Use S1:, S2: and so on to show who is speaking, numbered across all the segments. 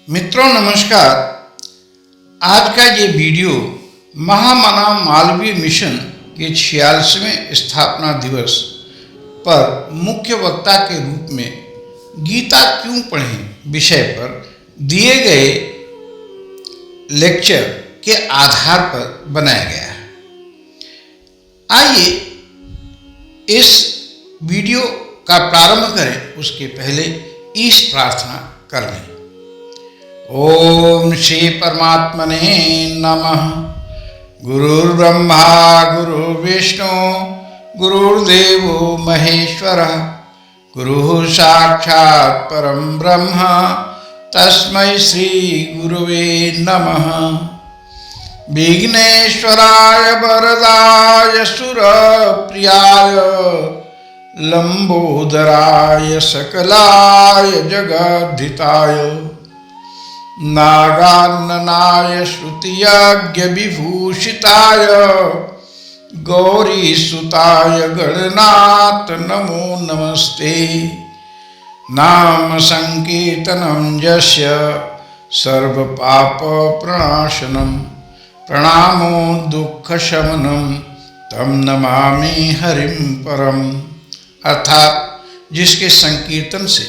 S1: मित्रों नमस्कार। आज का ये वीडियो महामना मालवीय मिशन के 46वें स्थापना दिवस पर मुख्य वक्ता के रूप में गीता क्यों पढ़ें विषय पर दिए गए लेक्चर के आधार पर बनाया गया है। आइए इस वीडियो का प्रारंभ करें, उसके पहले ईश प्रार्थना कर लें। ओम श्री परमात्मने नमः। गुरुर्ब्रह्मा गुरुर्विष्णु गुरुर्देवो महेश्वरः, गुरुः साक्षात् परं ब्रह्म तस्मै श्री गुरुवे नमः। विघ्नेश्वराय वरदाय सुरप्रियाय लंबोदराय सकलाय जगद्धिताय नागाननाय श्रुतियज्ञ विभूषिताय गौरीसुताय गणनाथ नमो नमस्ते। नाम संकीर्तनं यस्य सर्वपाप प्रणाशनं प्रणामो दुःखशमनं तं नमामि हरिं परम। अर्थात जिसके संकीर्तन से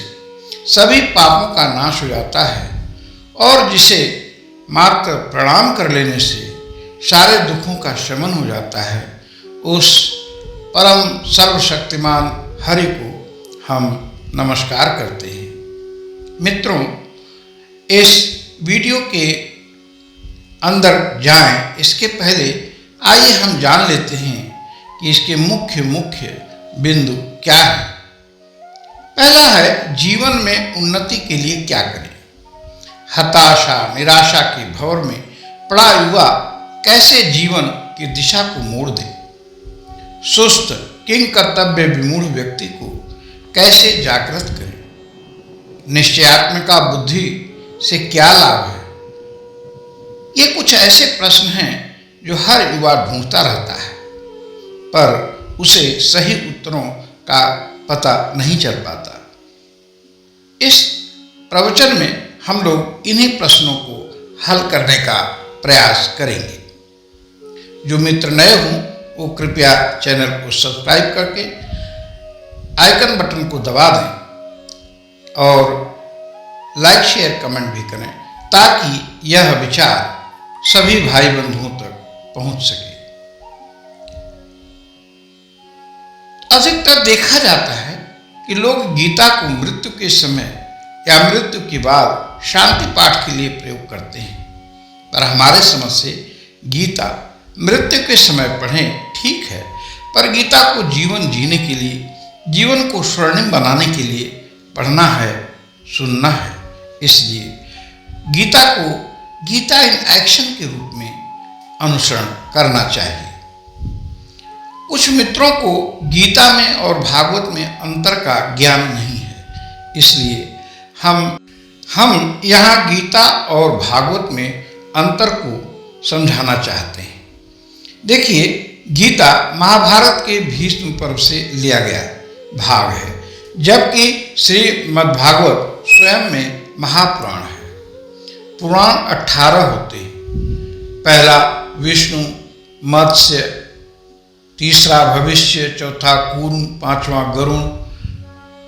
S1: सभी पापों का नाश हो जाता है और जिसे मात्र प्रणाम कर लेने से सारे दुखों का शमन हो जाता है, उस परम सर्वशक्तिमान हरि को हम नमस्कार करते हैं। मित्रों, इस वीडियो के अंदर जाएं इसके पहले आइए हम जान लेते हैं कि इसके मुख्य बिंदु क्या है। पहला है जीवन में उन्नति के लिए क्या करें। हताशा निराशा के भंवर में पड़ा युवा कैसे जीवन की दिशा को मोड़ दे। सुस्त किंग कर्तव्य विमूढ़ व्यक्ति को कैसे जागृत करे। निश्चयात्मिका बुद्धि से क्या लाभ है। ये कुछ ऐसे प्रश्न हैं जो हर युवा ढूंढता रहता है, पर उसे सही उत्तरों का पता नहीं चल पाता। इस प्रवचन में हम लोग इन्हीं प्रश्नों को हल करने का प्रयास करेंगे। जो मित्र नए हों वो कृपया चैनल को सब्सक्राइब करके आइकन बटन को दबा दें और लाइक शेयर कमेंट भी करें, ताकि यह विचार सभी भाई बंधुओं तक पहुंच सके। अधिकतर देखा जाता है कि लोग गीता को मृत्यु के समय या मृत्यु के बाद शांति पाठ के लिए प्रयोग करते हैं, पर हमारे समझ से गीता मृत्यु के समय पढ़ें ठीक है, पर गीता को जीवन जीने के लिए, जीवन को स्वर्णिम बनाने के लिए पढ़ना है, सुनना है। इसलिए गीता को गीता इन एक्शन के रूप में अनुसरण करना चाहिए। कुछ मित्रों को गीता में और भागवत में अंतर का ज्ञान नहीं है, इसलिए हम यहाँ गीता और भागवत में अंतर को समझाना चाहते हैं। देखिए, गीता महाभारत के भीष्म पर्व से लिया गया भाग है, जबकि श्रीमद्भागवत स्वयं में महापुराण है। पुराण 18 होते हैं। पहला विष्णु, मत्स्य, तीसरा भविष्य, चौथा कूर्म, पांचवा गरुण,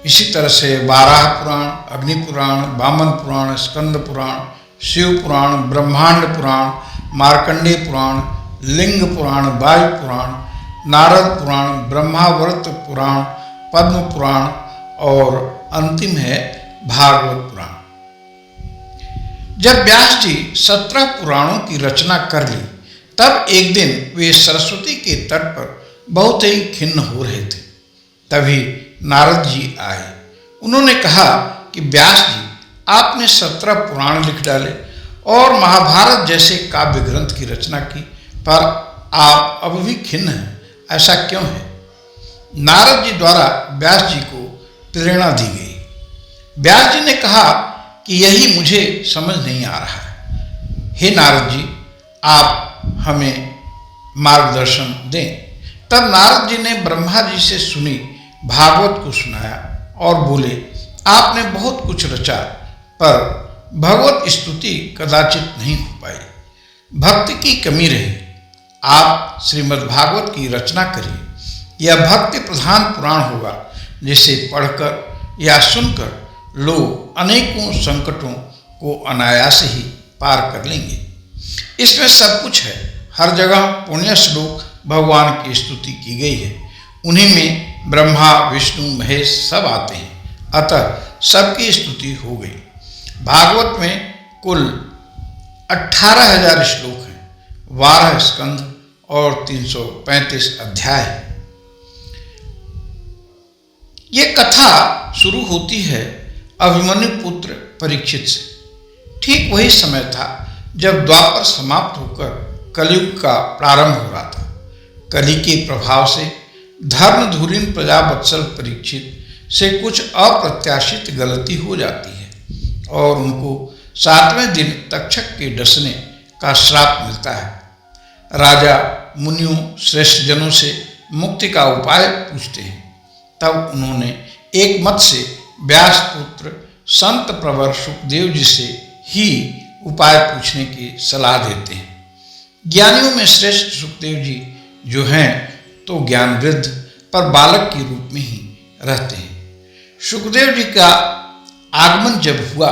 S1: इसी तरह से 12 पुराण, अग्नि पुराण, वामन पुराण, स्कंद पुराण, शिव पुराण, ब्रह्मांड पुराण, मार्कंडेय पुराण, लिंग पुराण, वायु पुराण, नारद पुराण, ब्रह्मावर्त पुराण, पद्म पुराण और अंतिम है भागवत पुराण। जब व्यास जी 17 पुराणों की रचना कर ली, तब एक दिन वे सरस्वती के तट पर बहुत ही खिन्न हो रहे थे। तभी नारद जी आए। उन्होंने कहा कि व्यास जी, आपने 17 पुराण लिख डाले और महाभारत जैसे काव्य ग्रंथ की रचना की, पर आप अब भी खिन्न हैं, ऐसा क्यों है। नारद जी द्वारा व्यास जी को प्रेरणा दी गई। व्यास जी ने कहा कि यही मुझे समझ नहीं आ रहा है। हे नारद जी, आप हमें मार्गदर्शन दें। तब नारद जी ने ब्रह्मा जी से सुनी भागवत को सुनाया और बोले, आपने बहुत कुछ रचा, पर भगवत स्तुति कदाचित नहीं हो पाई, भक्ति की कमी रही। आप श्रीमद् भागवत की रचना करिए। यह भक्ति प्रधान पुराण होगा, जिसे पढ़कर या सुनकर लोग अनेकों संकटों को अनायास ही पार कर लेंगे। इसमें सब कुछ है, हर जगह पुण्य श्लोक भगवान की स्तुति की गई है। उन्हीं में ब्रह्मा विष्णु महेश सब आते हैं, अतः सबकी स्तुति हो गई। भागवत में कुल 18,000 श्लोक हैं, 12 स्कंध और 335 अध्याय हैं। ये कथा शुरू होती है अभिमन्यु पुत्र परीक्षित से। ठीक वही समय था जब द्वापर समाप्त होकर कलयुग का प्रारंभ हो रहा था। कलि के प्रभाव से धर्मधुरीन प्रजावत्सल परीक्षित से कुछ अप्रत्याशित गलती हो जाती है और उनको 7वें दिन तक्षक के डसने का श्राप मिलता है। राजा मुनियों श्रेष्ठ जनों से मुक्ति का उपाय पूछते हैं। तब उन्होंने एक मत से व्यास पुत्र संत प्रवर सुखदेव जी से ही उपाय पूछने की सलाह देते हैं। ज्ञानियों में श्रेष्ठ सुखदेव जी जो हैं तो ज्ञान वृद्ध पर बालक के रूप में ही रहते हैं। सुखदेव जी का आगमन जब हुआ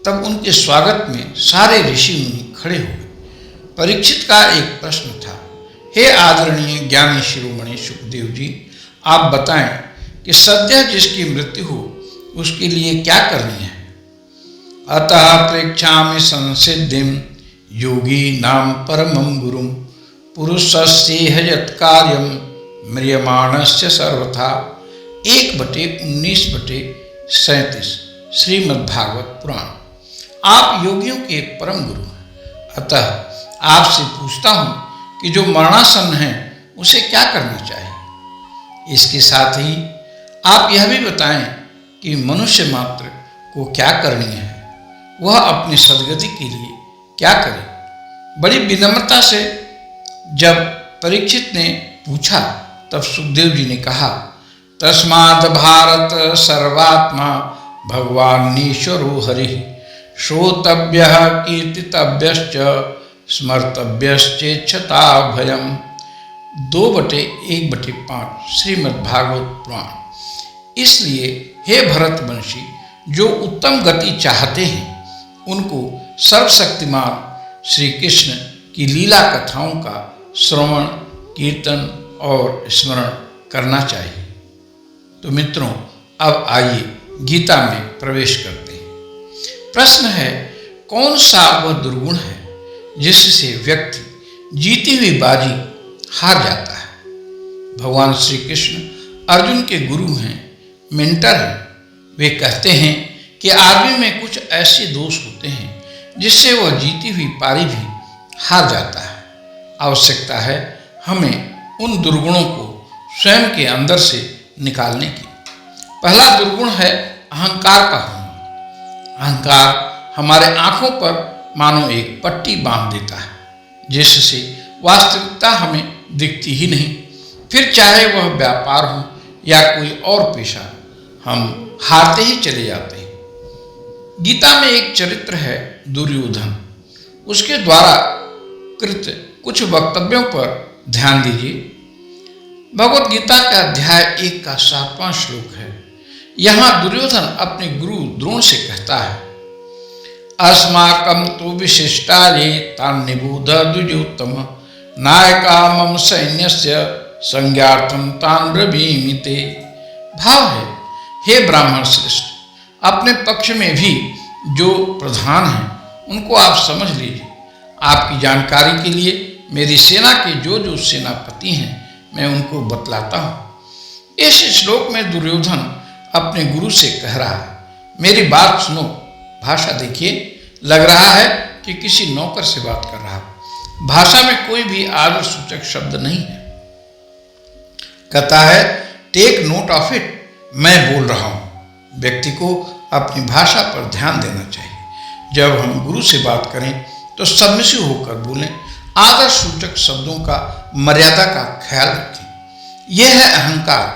S1: तब उनके स्वागत में सारे ऋषि मुनि खड़े हो गए। परीक्षित का एक प्रश्न था, हे आदरणीय ज्ञानी शिरोमणि सुखदेव जी, आप बताएं कि सद्य जिसकी मृत्यु हो उसके लिए क्या करनी है। अतः प्रेक्षामि संसिद्धिम योगी नाम परमं गुरुम पुरुषस्येह यत्कार्यम म्रियमाणस्य सर्वथा। 1/19/37 श्रीमद्भागवत पुराण। आप योगियों के परम गुरु हैं, अतः आपसे पूछता हूँ कि जो मरणासन्न है उसे क्या करना चाहिए। इसके साथ ही आप यह भी बताएं कि मनुष्य मात्र को क्या करनी है, वह अपनी सद्गति के लिए क्या करे। बड़ी विनम्रता से जब परीक्षित ने पूछा तब सुखदेव जी ने कहा, तस्माद् भारत सर्वात्मा भगवानीश्वरो हरिः श्रोतव्यः कीर्तितव्यश्च स्मर्तव्यश्चेच्छता भयम्। 2/1/5 श्रीमद्भागवत पुराण। इसलिए हे भरतवंशी, जो उत्तम गति चाहते हैं उनको सर्वशक्तिमान श्री कृष्ण की लीला कथाओं का श्रवण कीर्तन और स्मरण करना चाहिए। तो मित्रों, अब आइए गीता में प्रवेश करते हैं। प्रश्न है, कौन सा वह दुर्गुण है जिससे व्यक्ति जीती हुई बाजी हार जाता है। भगवान श्री कृष्ण अर्जुन के गुरु हैं, मेंटर हैं। वे कहते हैं कि आदमी में कुछ ऐसे दोष होते हैं जिससे वह जीती हुई पारी भी हार जाता है। आवश्यकता है हमें उन दुर्गुणों को स्वयं के अंदर से निकालने की। पहला दुर्गुण है अहंकार का होना। अहंकार हमारे आंखों पर मानो एक पट्टी बांध देता है, जिससे वास्तविकता हमें दिखती ही नहीं। फिर चाहे वह व्यापार हो या कोई और पेशा, हम हारते ही चले जाते हैं। गीता में एक चरित्र है दुर्योधन। उसके द्वारा कृत कुछ वक्तव्यों पर ध्यान दीजिए। भगवत गीता का अध्याय 1 का 7वां श्लोक है। यहाँ दुर्योधन अपने गुरु द्रोण से कहता है, अस्माकं तु विशिष्टाये तान् निबोध द्विजोत्तम नायका मम सैन्यस्य संज्ञार्थम तान् ब्रवीमि ते। भाव है, हे ब्राह्मण श्रेष्ठ, अपने पक्ष में भी जो प्रधान हैं उनको आप समझ लीजिए। आपकी जानकारी के लिए मेरी सेना के जो सेनापति हैं मैं उनको बतलाता हूँ। इस श्लोक में दुर्योधन अपने गुरु से कह रहा है, मेरी बात सुनो। भाषा देखिए, लग रहा है कि किसी नौकर से बात कर रहा हो। भाषा में कोई भी आदर सूचक शब्द नहीं है। कहता है, टेक नोट ऑफ इट, मैं बोल रहा हूँ। व्यक्ति को अपनी भाषा पर ध्यान देना चाहिए। जब हम गुरु से बात करें तो सबमिसिव होकर बोलें। आदर सूचक शब्दों का मर्यादा का ख्याल रखें। यह है अहंकार।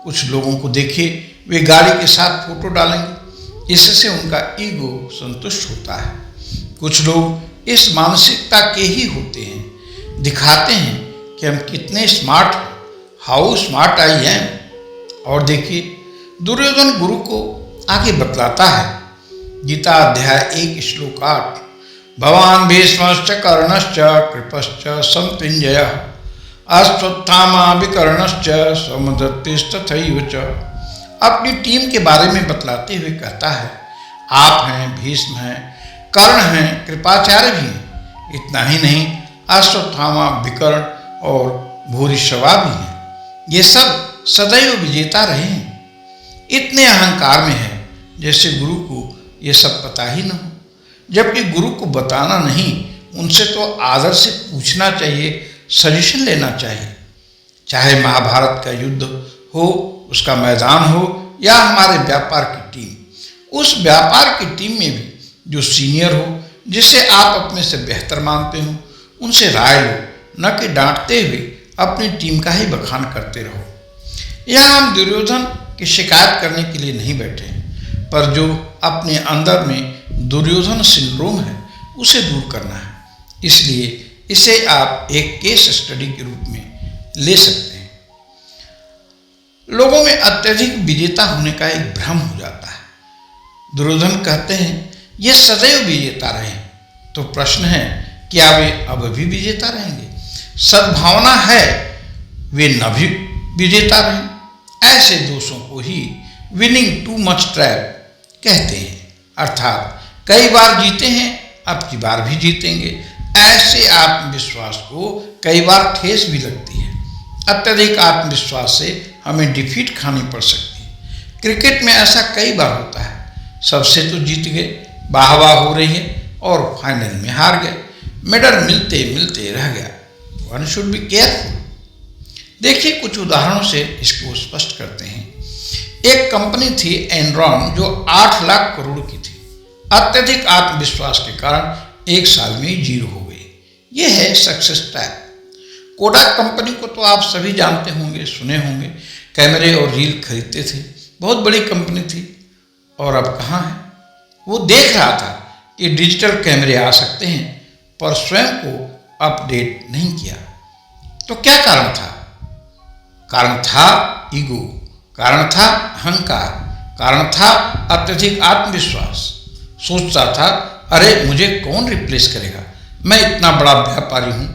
S1: कुछ लोगों को देखिए, वे गाड़ी के साथ फोटो डालेंगे, इससे उनका ईगो संतुष्ट होता है। कुछ लोग इस मानसिकता के ही होते हैं, दिखाते हैं कि हम कितने स्मार्ट हैं, हाउ स्मार्ट आई एम। और देखिए, दुर्योधन गुरु को आगे बतलाता है। गीता अध्याय 1 श्लोक 8, भवान भीष्मश्च कर्णश्च कृपश्च संपिञ्जयः अश्वत्थामा विकर्णश्च समुद्रस्थितथैव च। अपनी टीम के बारे में बतलाते हुए कहता है, आप हैं, भीष्म हैं, कर्ण हैं, कृपाचार्य भी हैं। इतना ही नहीं, अश्वत्थामा, विकर्ण और भूरिश्रवा भी हैं। ये सब सदैव विजेता रहे हैं। इतने अहंकार में है जैसे गुरु को ये सब पता ही न हो, जबकि गुरु को बताना नहीं, उनसे तो आदर से पूछना चाहिए, सजेशन लेना चाहिए। चाहे महाभारत का युद्ध हो, उसका मैदान हो, या हमारे व्यापार की टीम, उस व्यापार की टीम में भी जो सीनियर हो, जिसे आप अपने से बेहतर मानते हो, उनसे राय लो, न कि डांटते हुए अपनी टीम का ही बखान करते रहो। यहाँ हम दुर्योधन की शिकायत करने के लिए नहीं बैठे हैं, पर जो अपने अंदर में दुर्योधन सिंड्रोम है उसे दूर करना है। इसलिए इसे आप एक केस स्टडी के रूप में ले सकते हैं। लोगों में अत्यधिक विजेता होने का एक भ्रम हो जाता है। दुर्योधन कहते हैं ये सदैव विजेता रहे, तो प्रश्न है, क्या वे अब भी विजेता रहेंगे? सद्भावना है वे न भी विजेता रहें। ऐसे दोषों को ही विनिंग टू मच ट्रैप कहते हैं, अर्थात कई बार जीते हैं, अब की बार भी जीतेंगे। ऐसे आत्मविश्वास को कई बार ठेस भी लगती है। अत्यधिक आत्मविश्वास से हमें डिफीट खानी पड़ सकती है। क्रिकेट में ऐसा कई बार होता है, सबसे तो जीत गए, वाहवाह हो रही है, और फाइनल में हार गए, मेडल मिलते मिलते रह गया। One should be careful. देखिए, कुछ उदाहरणों से इसको स्पष्ट करते हैं। एक कंपनी थी एनरॉन, जो 8 लाख करोड़ की थी। अत्यधिक आत्मविश्वास के कारण 1 साल में ही जीरो हो गई। यह है सक्सेस ट्रैप। कोडाक कंपनी को तो आप सभी जानते होंगे, सुने होंगे। कैमरे और रील खरीदते थे, बहुत बड़ी कंपनी थी, और अब कहाँ है? वो देख रहा था कि डिजिटल कैमरे आ सकते हैं, पर स्वयं को अपडेट नहीं किया। तो क्या कारण था? कारण था ईगो, कारण था अहंकार, कारण था अत्यधिक आत्मविश्वास। सोचता था, अरे मुझे कौन रिप्लेस करेगा, मैं इतना बड़ा व्यापारी हूँ।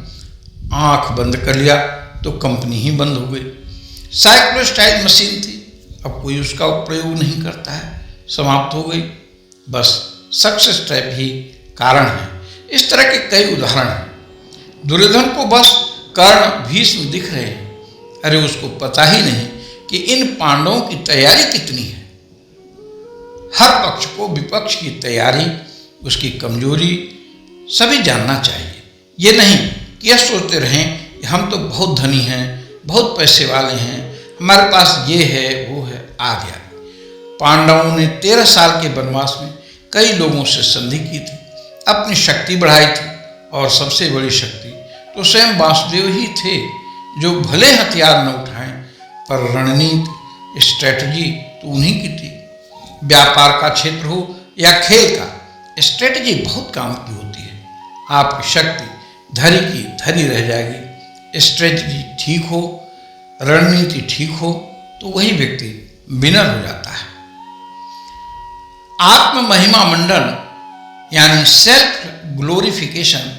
S1: आंख बंद कर लिया तो कंपनी ही बंद हो गई। साइक्लोस्टाइल मशीन थी, अब कोई उसका प्रयोग नहीं करता है, समाप्त हो गई। बस सक्सेस ट्रैप ही कारण है। इस तरह के कई उदाहरण हैं। दुर्योधन को बस कर्ण, भीष्म दिख रहे हैं। अरे उसको पता ही नहीं कि इन पांडवों की तैयारी कितनी है। हर पक्ष को विपक्ष की तैयारी, उसकी कमजोरी सभी जानना चाहिए। ये नहीं कि यह सोचते रहें कि हम तो बहुत धनी हैं, बहुत पैसे वाले हैं, हमारे पास ये है वो है, आदि आदि। पांडवों ने 13 साल के वनवास में कई लोगों से संधि की थी, अपनी शक्ति बढ़ाई थी, और सबसे बड़ी शक्ति तो स्वयं वासुदेव ही थे, जो भले हथियार न उठाएं, पर रणनीति, स्ट्रेटजी तो उन्हीं की थी। व्यापार का क्षेत्र हो या खेल का, स्ट्रेटजी बहुत काम की होती है। आपकी शक्ति धरी की धरी रह जाएगी। स्ट्रेटजी ठीक हो, रणनीति ठीक हो, तो वही व्यक्ति विनर हो जाता है। आत्म महिमा मंडन यानी सेल्फ ग्लोरिफिकेशन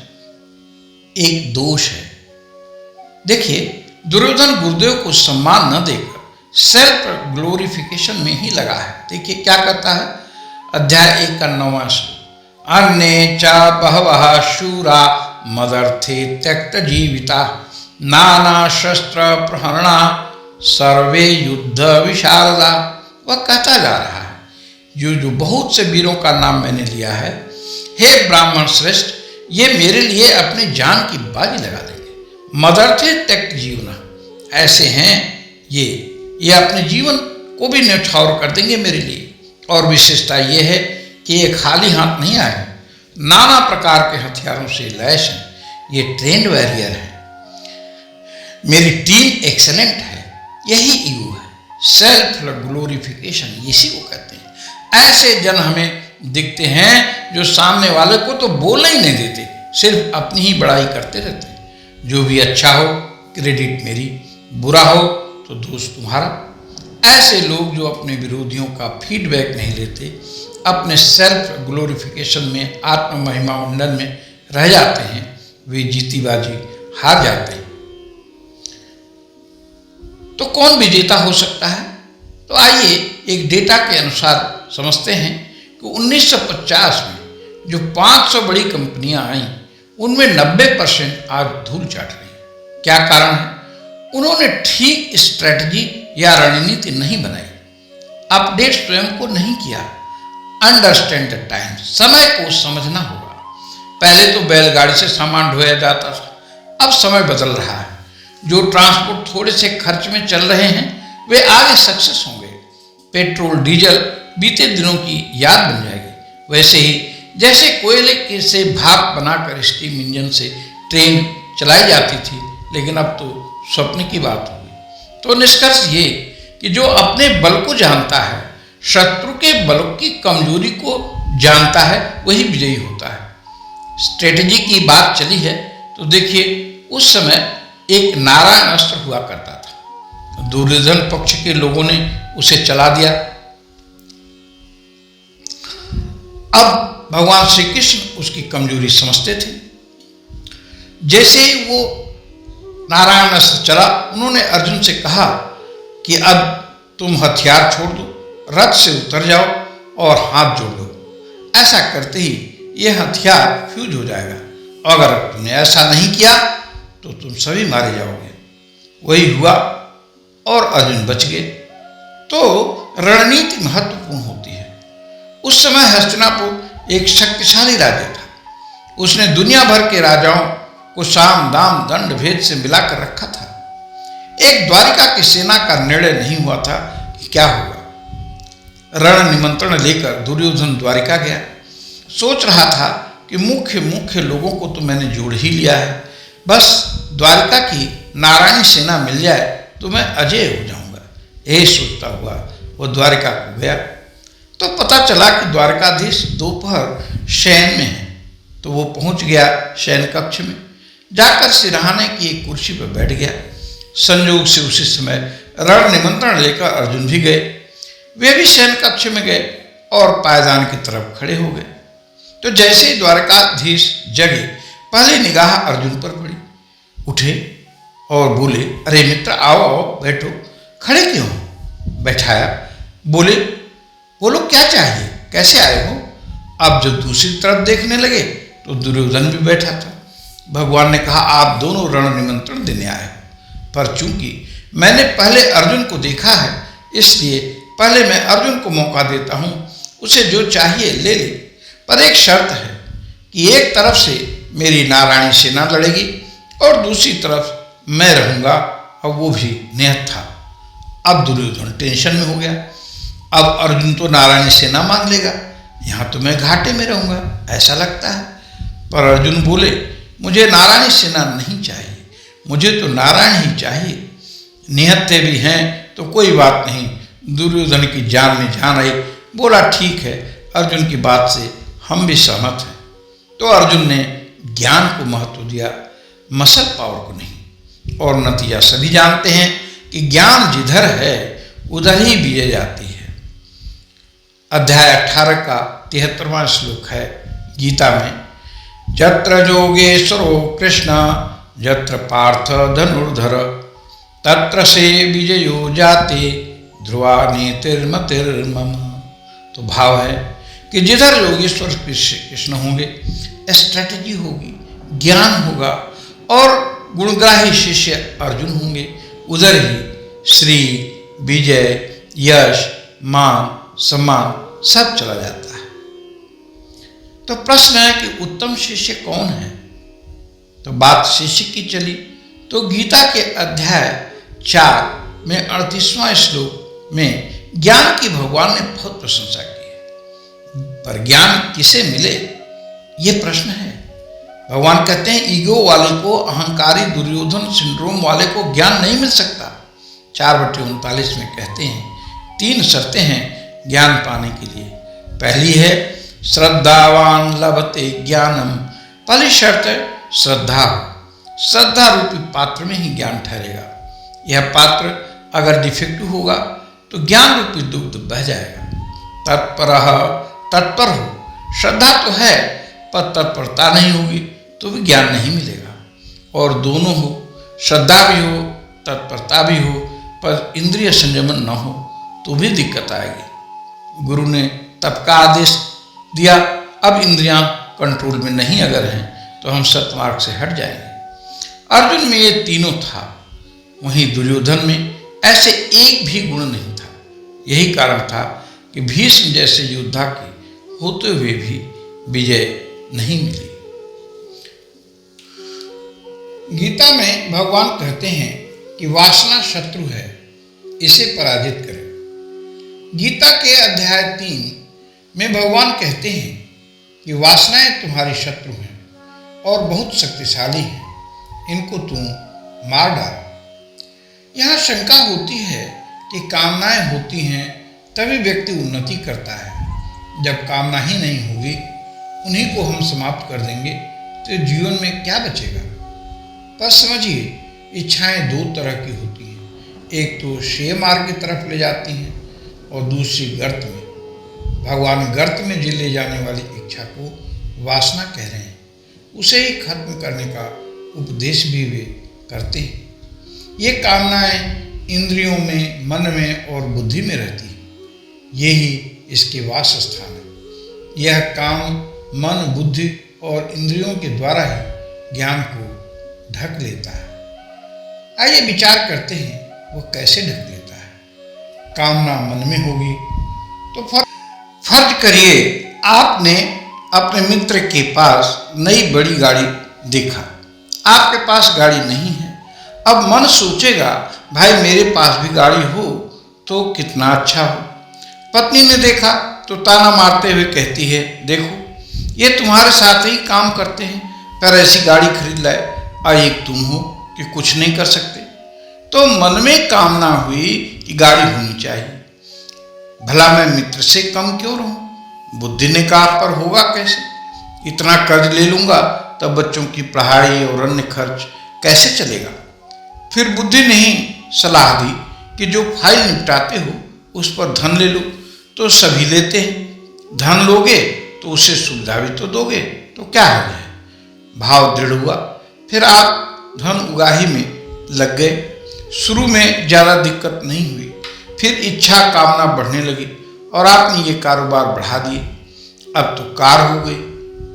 S1: एक दोष है। देखिए, दुर्योधन गुरुदेव को सम्मान न देकर सेल्फ ग्लोरिफिकेशन में ही लगा है। देखिए क्या कहता है, अध्याय 1 का 9वां श्लोक, अन्ये च बहवः शूरा मदर्थे त्यक्त जीविता नाना शस्त्र प्रहरणा सर्वे युद्ध विशारदा। वह कहता जा रहा है, जो बहुत से वीरों का नाम मैंने लिया है, हे ब्राह्मण श्रेष्ठ, ये मेरे लिए अपनी जान की बाजी लगा देंगे। मदर्थे त्यक्त जीवना, ऐसे हैं ये अपने जीवन को भी न्यौछावर कर देंगे मेरे लिए। और विशेषता ये है कि ये खाली हाथ नहीं आए, नाना प्रकार के हथियारों से लैस हैं, ये ट्रेंड वॉरियर हैं। मेरी टीम एक्सेलेंट है। यही ईगो है, सेल्फ ग्लोरिफिकेशन, इसी को कहते हैं। ऐसे जन हमें दिखते हैं जो सामने वाले को तो बोलने ही नहीं देते, सिर्फ अपनी ही बड़ाई करते रहते हैं। जो भी अच्छा हो क्रेडिट मेरी, बुरा हो तो दोष तुम्हारा। ऐसे लोग जो अपने विरोधियों का फीडबैक नहीं लेते, अपने सेल्फ ग्लोरिफिकेशन में, आत्म महिमा मंडन में रह जाते हैं, वे जीतीबाजी हार जाते हैं। तो कौन विजेता हो सकता है? तो आइए एक डेटा के अनुसार समझते हैं कि 1950 में जो 500 बड़ी कंपनियां आईं, उनमें 90% आज धूल चाट रही हैं। क्या कारण है? उन्होंने ठीक स्ट्रेटजी या रणनीति नहीं बनाई, अपडेट स्वयं को नहीं किया। अंडरस्टैंड द टाइम, समय को समझना होगा। पहले तो बैलगाड़ी से सामान ढोया जाता था, अब समय बदल रहा है। जो ट्रांसपोर्ट थोड़े से खर्च में चल रहे हैं वे आगे सक्सेस होंगे। पेट्रोल डीजल बीते दिनों की याद बन जाएगी। वैसे ही जैसे कोयले से भाप बनाकर स्टीम इंजन से ट्रेन चलाई जाती थी, लेकिन अब तो स्वप्न की बात होगी। तो निष्कर्ष ये कि जो अपने बल को जानता है, शत्रु के बल की कमजोरी को जानता है, वही विजयी होता है। स्ट्रेटजी की बात चली है तो देखिए, उस समय एक नारायण अस्त्र हुआ करता था। दुर्योधन पक्ष के लोगों ने उसे चला दिया। अब भगवान श्री कृष्ण उसकी कमजोरी समझते थे। जैसे ही वो नारायण अस्त्र चला, उन्होंने अर्जुन से कहा कि अब तुम हथियार छोड़ दो, रथ से उतर जाओ और हाथ जोड़ लो। ऐसा करते ही यह हथियार फ्यूज हो जाएगा। अगर तुमने ऐसा नहीं किया तो तुम सभी मारे जाओगे। वही हुआ और अर्जुन बच गए। तो रणनीति महत्वपूर्ण होती है। उस समय हस्तिनापुर एक शक्तिशाली राज्य था। उसने दुनिया भर के राजाओं को साम दाम दंड भेद से मिलाकर रखा था। एक द्वारिका की सेना का निर्णय नहीं हुआ था कि क्या होगा। रण निमंत्रण लेकर दुर्योधन द्वारिका गया। सोच रहा था कि मुख्य लोगों को तो मैंने जोड़ ही लिया है, बस द्वारिका की नारायणी सेना मिल जाए तो मैं अजय हो जाऊंगा। यही सोचता हुआ वो द्वारिका को गया तो पता चला कि द्वारकाधीश दोपहर शयन में है। तो वो पहुंच गया शयन कक्ष में, जाकर सिरहाने की एक कुर्सी पर बैठ गया। संयोग से उसी समय रण निमंत्रण लेकर अर्जुन भी गए। वे भी शयन कक्ष में गए और पायदान की तरफ खड़े हो गए। तो जैसे ही द्वारकाधीश जगे, पहली निगाह अर्जुन पर पड़ी। उठे और बोले, अरे मित्र, आओ आओ बैठो। खड़े क्यों? बैठाया। बोले, बोलो क्या चाहिए, कैसे आए हो? अब जब दूसरी तरफ देखने लगे तो दुर्योधन भी बैठा था। भगवान ने कहा, आप दोनों रण निमंत्रण देने आए हो, पर चूंकि मैंने पहले अर्जुन को देखा है, इसलिए पहले मैं अर्जुन को मौका देता हूं। उसे जो चाहिए ले ले, पर एक शर्त है कि एक तरफ से मेरी नारायणी सेना लड़ेगी और दूसरी तरफ मैं रहूंगा। और वो भी नियत था। अब दुर्योधन टेंशन में हो गया। अब अर्जुन तो नारायणी सेना मांग लेगा, यहाँ तो मैं घाटे में रहूंगा ऐसा लगता है। पर अर्जुन बोले, मुझे नारायणी सेना नहीं चाहिए, मुझे तो नारायण ही चाहिए। निहत्थे भी हैं तो कोई बात नहीं। दुर्योधन की जान में जान आई। बोला, ठीक है, अर्जुन की बात से हम भी सहमत हैं। तो अर्जुन ने ज्ञान को महत्व दिया, मसल पावर को नहीं। और नतीजा सभी जानते हैं कि ज्ञान जिधर है उधर ही विजय जाती है। अध्याय 18 का 73वां श्लोक है गीता में, जत्र योगेश्वरो कृष्ण जत्र पार्थ धनुर्धर तत्र से विजयो जाते ध्रुवा नीतिर्मतिर्मम। तो भाव है कि जिधर योगेश्वर कृष्ण होंगे, स्ट्रेटजी होगी, ज्ञान होगा और गुणग्राही शिष्य अर्जुन होंगे, उधर ही श्री, विजय, यश, मान, सम्मान सब चला जाता है। तो प्रश्न है कि उत्तम शिष्य कौन है? तो बात शिष्य की चली तो गीता के अध्याय 4 में 38वां श्लोक में ज्ञान की भगवान ने बहुत प्रशंसा की है। पर ज्ञान किसे मिले, ये प्रश्न है। भगवान कहते हैं, ईगो वाले को, अहंकारी दुर्योधन सिंड्रोम वाले को ज्ञान नहीं मिल सकता। 4/39 में कहते हैं, 3 शर्तें हैं ज्ञान पाने के लिए। पहली है श्रद्धावान लभते ज्ञानम। पहली शर्त है श्रद्धा। श्रद्धा रूपी पात्र में ही ज्ञान ठहरेगा। यह पात्र अगर डिफेक्टिव होगा तो ज्ञान रूपी दुग्ध बह जाएगा। तत्पर हो। श्रद्धा तो है पर तत्परता नहीं होगी तो भी ज्ञान नहीं मिलेगा। और दोनों हो, श्रद्धा भी हो तत्परता भी हो, पर इंद्रिय संयमन न हो तो भी दिक्कत आएगी। गुरु ने तप का आदेश दिया, अब इंद्रियां कंट्रोल में नहीं अगर हैं तो हम सत्मार्ग से हट जाएंगे। अर्जुन में ये तीनों था, वहीं दुर्योधन में ऐसे एक भी गुण नहीं था। यही कारण था कि भीष्म जैसे योद्धा के होते हुए भी विजय नहीं मिली। गीता में भगवान कहते हैं कि वासना शत्रु है, इसे पराजित करें। गीता के अध्याय 3 में भगवान कहते हैं कि वासनाएं तुम्हारी शत्रु हैं और बहुत शक्तिशाली हैं, इनको तुम मार डालो। यहाँ शंका होती है कि कामनाएं होती हैं तभी व्यक्ति उन्नति करता है। जब कामना ही नहीं होगी, उन्हीं को हम समाप्त कर देंगे तो जीवन में क्या बचेगा। पर समझिए, इच्छाएं दो तरह की होती हैं, एक तो श्रेय मार्ग की तरफ ले जाती हैं और दूसरी गर्त में। भगवान गर्त में ले जाने वाली इच्छा को वासना कह रहे हैं, उसे ही खत्म करने का उपदेश भी वे करते हैं। ये कामनाएं इंद्रियों में, मन में और बुद्धि में रहती हैं, यही इसके वास स्थान है। यह काम मन, बुद्धि और इंद्रियों के द्वारा ही ज्ञान को ढक लेता है। आइए विचार करते हैं वो कैसे ढक लेता है। कामना मन में होगी तो फर्ज करिए आपने अपने मित्र के पास नई बड़ी गाड़ी देखा, आपके पास गाड़ी नहीं है। अब मन सोचेगा भाई मेरे पास भी गाड़ी हो तो कितना अच्छा हो। पत्नी ने देखा तो ताना मारते हुए कहती है, देखो ये तुम्हारे साथ ही काम करते हैं, पर ऐसी गाड़ी खरीद लाए और एक तुम हो कि कुछ नहीं कर सकते। तो मन में कामना हुई कि गाड़ी होनी चाहिए। भला मैं मित्र से कम क्यों रहूं? बुद्धि ने कहा पर होगा कैसे? इतना कर्ज ले लूंगा तब बच्चों की पढ़ाई और अन्य खर्च कैसे चलेगा? फिर बुद्धि ने ही सलाह दी कि जो फाइल निपटाते हो उस पर धन ले लो। तो सभी लेते हैं, धन लोगे तो उसे सुविधा भी तो दोगे, तो क्या हो गया? भाव दृढ़ हुआ। फिर आप धन उगाही में लग गए। शुरू में ज़्यादा दिक्कत नहीं हुई, फिर इच्छा कामना बढ़ने लगी और आपने ये कारोबार बढ़ा दिए। अब तो कार हो गई,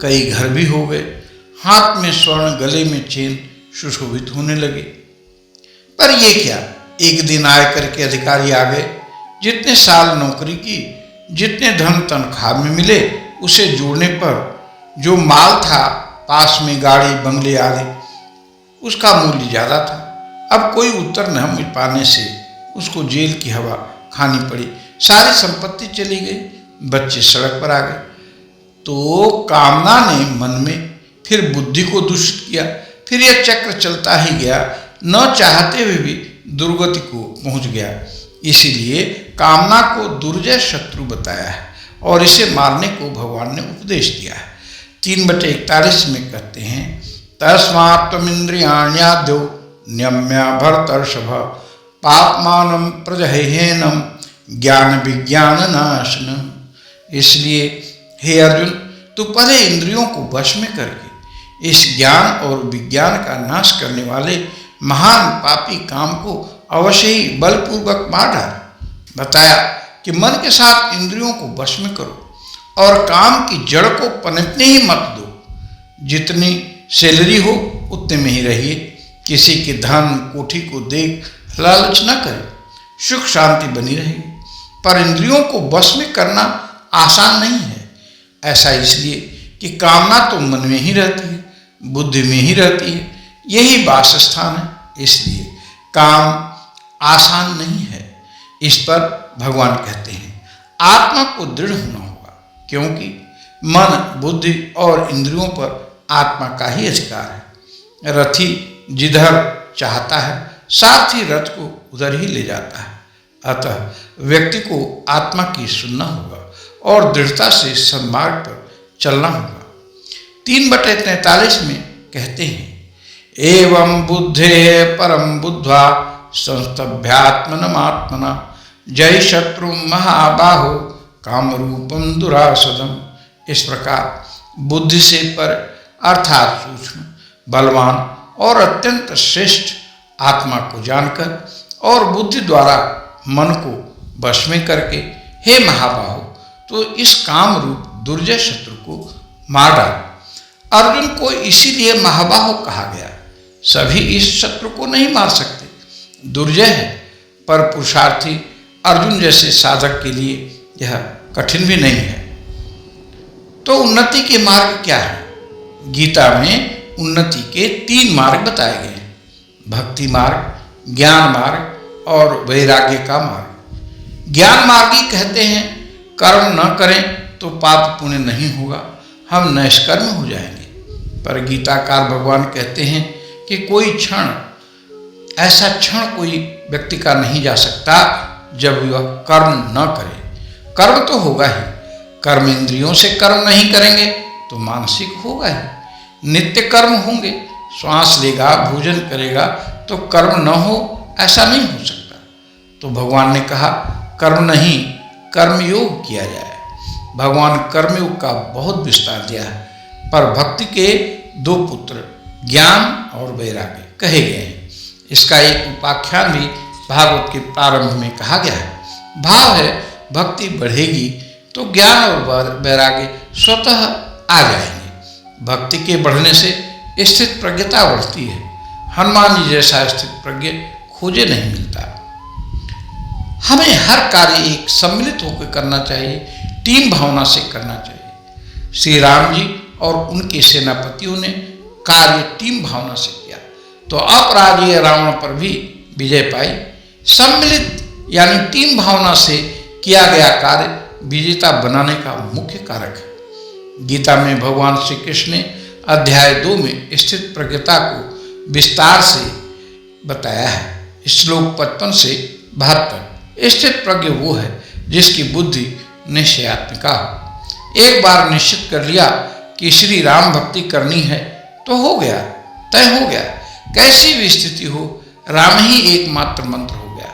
S1: कई घर भी हो गए, हाथ में स्वर्ण, गले में चेन सुशोभित होने लगे। पर ये क्या, एक दिन आयकर के अधिकारी आ गए, जितने साल नौकरी की, जितने धन तनख्वाह में मिले, उसे जोड़ने पर जो माल था, पास में गाड़ी, बंगले आदि, उसका मूल्य ज़्यादा था। अब कोई उत्तर न मिल पाने से उसको जेल की हवा खानी पड़ी, सारी संपत्ति चली गई, बच्चे सड़क पर आ गए। तो कामना ने मन में, फिर बुद्धि को दूषित किया, फिर यह चक्र चलता ही गया, न चाहते हुए भी दुर्गति को पहुंच गया। इसीलिए कामना को दुर्जय शत्रु बताया है और इसे मारने को भगवान ने उपदेश दिया है। 3/41 में कहते हैं, तस्मात्त्वमिन्द्रियाण्याद्यो नियम्य भरतर्षभ पापमानं प्रजह्येनं ज्ञान विज्ञान नाशनम्। इसलिए हे अर्जुन, तू पहले इंद्रियों को वश में करके इस ज्ञान और विज्ञान का नाश करने वाले महान पापी काम को अवश्य ही बलपूर्वक मार डाल। बताया कि मन के साथ इंद्रियों को वश में करो और काम की जड़ को पनपने ही मत दो। जितनी सैलरी हो उतने में ही रहिए। किसी के धन कोठी को देख लालच न करें, सुख शांति बनी रहेगी। पर इंद्रियों को वश में करना आसान नहीं है। ऐसा इसलिए कि कामना तो मन में ही रहती है, बुद्धि में ही रहती है, यही वास स्थान है। इसलिए काम आसान नहीं है। इस पर भगवान कहते हैं आत्मा को दृढ़ होना होगा, क्योंकि मन, बुद्धि और इंद्रियों पर आत्मा का ही अधिकार है। रथी जिधर चाहता है साथ ही रथ को उधर ही ले जाता है। अतः व्यक्ति को आत्मा की सुनना होगा। और दृढ़ता से सन्मार्ग पर चलना होगा। 3/43 में कहते हैं, एवं बुद्धे परम बुद्ध्वा संस्तभ्यात्मनमात्मना जय शत्रु महाबाहो कामरूपम दुरासदम। इस प्रकार बुद्धि से पर अर्थात सूक्ष्म, बलवान और अत्यंत श्रेष्ठ आत्मा को जानकर और बुद्धि द्वारा मन को वश में करके, हे महाबाहो, तो इस काम रूप दुर्जय शत्रु को मार डाल। अर्जुन को इसीलिए महाबाहो कहा गया। सभी इस शत्रु को नहीं मार सकते, दुर्जय है, पर पुरुषार्थी अर्जुन जैसे साधक के लिए यह कठिन भी नहीं है। तो उन्नति के मार्ग क्या है? गीता में उन्नति के 3 मार्ग बताए गए हैं, भक्ति मार्ग, ज्ञान मार्ग और वैराग्य का मार्ग। ज्ञान मार्गी कहते हैं कर्म न करें तो पाप पुण्य नहीं होगा, हम नैष्कर्म हो जाएंगे। पर गीताकार भगवान कहते हैं कि कोई क्षण, ऐसा क्षण कोई व्यक्ति का नहीं जा सकता जब वह कर्म न करे। कर्म तो होगा ही, कर्म इंद्रियों से कर्म नहीं करेंगे तो मानसिक होगा ही। नित्य कर्म होंगे, श्वास लेगा, भोजन करेगा, तो कर्म न हो ऐसा नहीं हो सकता। तो भगवान ने कहा कर्म नहीं, कर्मयोग किया जाए। भगवान कर्मयोग का बहुत विस्तार दिया है, पर भक्ति के 2 पुत्र ज्ञान और वैराग्य कहे गए हैं। इसका एक उपाख्यान भी भागवत के प्रारंभ में कहा गया है। भाव है भक्ति बढ़ेगी तो ज्ञान और वैराग्य स्वतः आ जाएंगे। भक्ति के बढ़ने से स्थित प्रज्ञता बढ़ती है। हनुमान जी जैसा स्थित प्रज्ञ खोजे नहीं मिलता। हमें हर कार्य एक सम्मिलित होकर करना चाहिए, टीम भावना से करना चाहिए। श्री राम जी और उनके सेनापतियों ने कार्य टीम भावना से किया तो अपराजेय रावण पर भी विजय पाई। सम्मिलित यानी टीम भावना से किया गया कार्य विजेता बनाने का मुख्य कारक है। गीता में भगवान श्री कृष्ण ने अध्याय 2 में स्थित प्रज्ञता को विस्तार से बताया है। श्लोक 55 से 72। स्थित प्रज्ञ वो है जिसकी बुद्धि निश्चयात्मिका हो। एक बार निश्चित कर लिया कि श्री राम भक्ति करनी है तो हो गया, तय हो गया। कैसी भी स्थिति हो, राम ही एकमात्र मंत्र हो गया।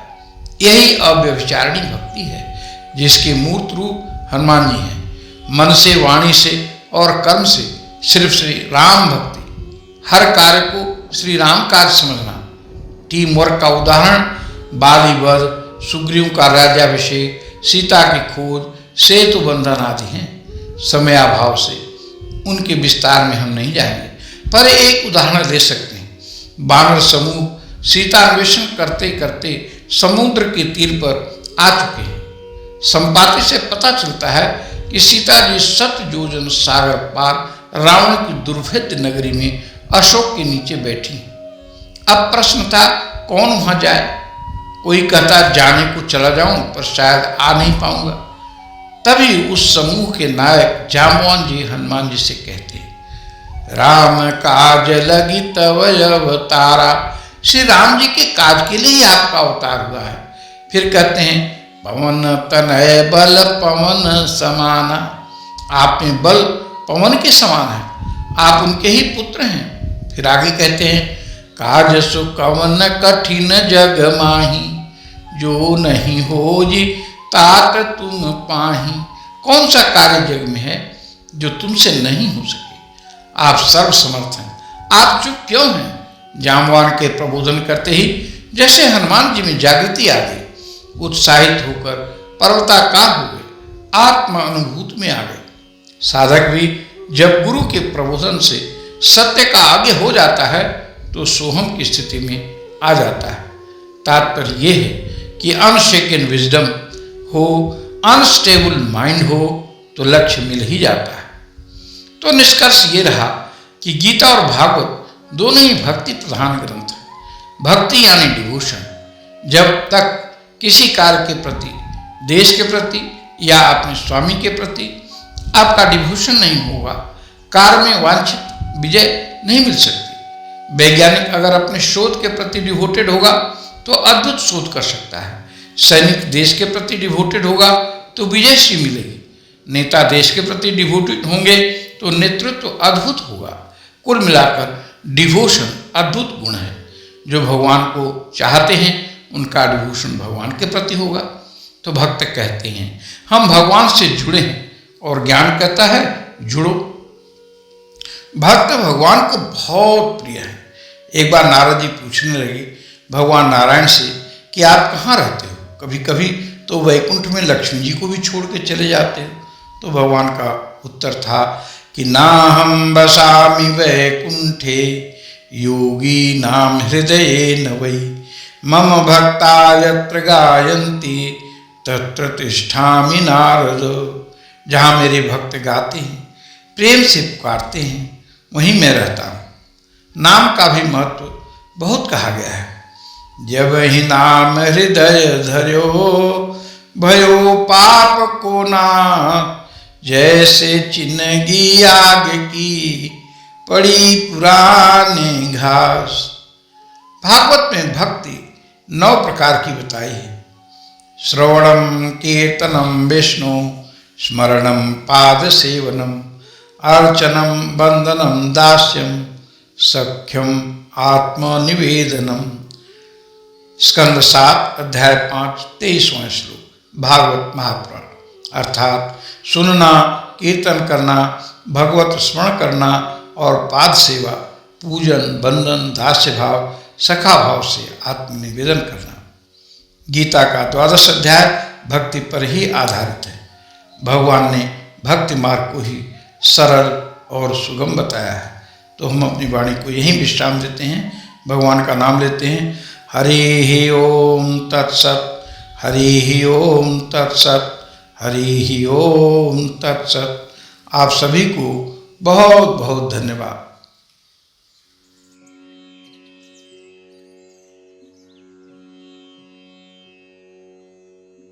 S1: यही अव्यभिचारिणी भक्ति है जिसके मूर्त रूप हनुमान जी हैं। मन से, वाणी से और कर्म से सिर्फ श्री राम भक्ति। हर कार्य को श्री राम कार्य समझना। टीम वर्क का उदाहरण बाली वध, सुग्रीव का राज्याभिषेक, सीता की खोज, सेतु बंधन आदि हैं। समयाभाव से उनके विस्तार में हम नहीं जाएंगे, पर एक उदाहरण दे सकते हैं। वानर समूह सीता अन्वेषण करते करते समुद्र के तीर पर आ चुके हैं। संपाति से पता चलता है कि सीता जी 7 योजन सागर पार रावण की दुर्भेद्य नगरी में अशोक के नीचे बैठी हैं। अब प्रश्न था कौन वहां जाए। कोई कहता जाने को चला जाऊं पर शायद आ नहीं पाऊंगा। तभी उस समूह के नायक जाम्बवान जी हनुमान जी से कहते हैं, राम काज लगी तव अवतारा। श्री राम जी के काज के लिए ही आपका अवतार हुआ है। फिर कहते हैं पवन तनय बल पवन समाना। आप में बल पवन के समान है, आप उनके ही पुत्र हैं। फिर आगे कहते हैं काज सुकवन कठिन जग माही, जो नहीं हो जी तात तुम पाही। कौन सा कार्य जग में है जो तुमसे नहीं हो सके? आप सर्वसमर्थ हैं, आप चुप क्यों हैं? जाम्बवान के प्रबोधन करते ही जैसे हनुमान जी में जागृति आ गई। उत्साहित होकर पर्वताकार हो गए, आत्मा अनुभूत में आ गए। साधक भी जब गुरु के प्रबोधन से सत्य का आगे हो जाता है तो सोहम की स्थिति में आ जाता है। तात्पर्य यह है कि अनशेकन विजडम हो, अनस्टेबल माइंड हो तो लक्ष्य मिल ही जाता है। तो निष्कर्ष ये रहा कि गीता और भागवत दोनों ही भक्ति प्रधान ग्रंथ हैं। भक्ति यानी डिवोशन। जब तक किसी कार्य के प्रति, देश के प्रति या अपने स्वामी के प्रति आपका डिवोशन नहीं होगा, कार्य में वांछित विजय नहीं मिल सकती। वैज्ञानिक अगर अपने शोध के प्रति डिवोटेड होगा तो अद्भुत शोध कर सकता है। सैनिक देश के प्रति डिवोटेड होगा तो विजय श्री मिलेगी। नेता देश के प्रति डिवोटेड होंगे तो नेतृत्व अद्भुत होगा। कुल मिलाकर डिवोशन अद्भुत गुण है। जो भगवान को चाहते हैं उनका डिवोशन भगवान के प्रति होगा। तो भक्त कहते हैं हम भगवान से जुड़े हैं, और ज्ञान कहता है जुड़ो। भक्त भगवान को बहुत प्रिय है। एक बार नारद जी पूछने लगे भगवान नारायण से कि आप कहाँ रहते हो? कभी कभी तो वैकुंठ में लक्ष्मी जी को भी छोड़ के चले जाते हो। तो भगवान का उत्तर था कि ना हम बसामि वैकुंठे योगी नाम हृदये न वै मम भक्ता यत्र गायन्ति तत्र तिष्ठामि नारद। जहाँ मेरे भक्त गाते हैं, प्रेम से पुकारते हैं, वहीं मैं रहता हूँ। नाम का भी महत्व बहुत कहा गया है। जब ही नाम हृदय धर्यो भयो पाप को ना, जैसे चिन्हगी आग की पड़ी पुराने घास। भागवत में भक्ति 9 प्रकार की बताई है। श्रवणम कीर्तनम विष्णु स्मरणम पाद सेवनम अर्चनम बंदनम दास्यम सख्यम आत्मनिवेदनम। स्कंद 7 अध्याय 5 23वां श्लोक भागवत महापुराण। अर्थात सुनना, कीर्तन करना, भगवत स्मरण करना और पाद सेवा, पूजन, बंधन, दास्य भाव, सखा भाव से आत्मनिवेदन करना। गीता का 12वां अध्याय भक्ति पर ही आधारित है। भगवान ने भक्ति मार्ग को ही सरल और सुगम बताया है। तो हम अपनी वाणी को यहीं विश्राम देते हैं, भगवान का नाम लेते हैं। हरि ओम तत्सत, हरि ओम तत्सत, हरि ओम तत्सत। आप सभी को बहुत बहुत धन्यवाद।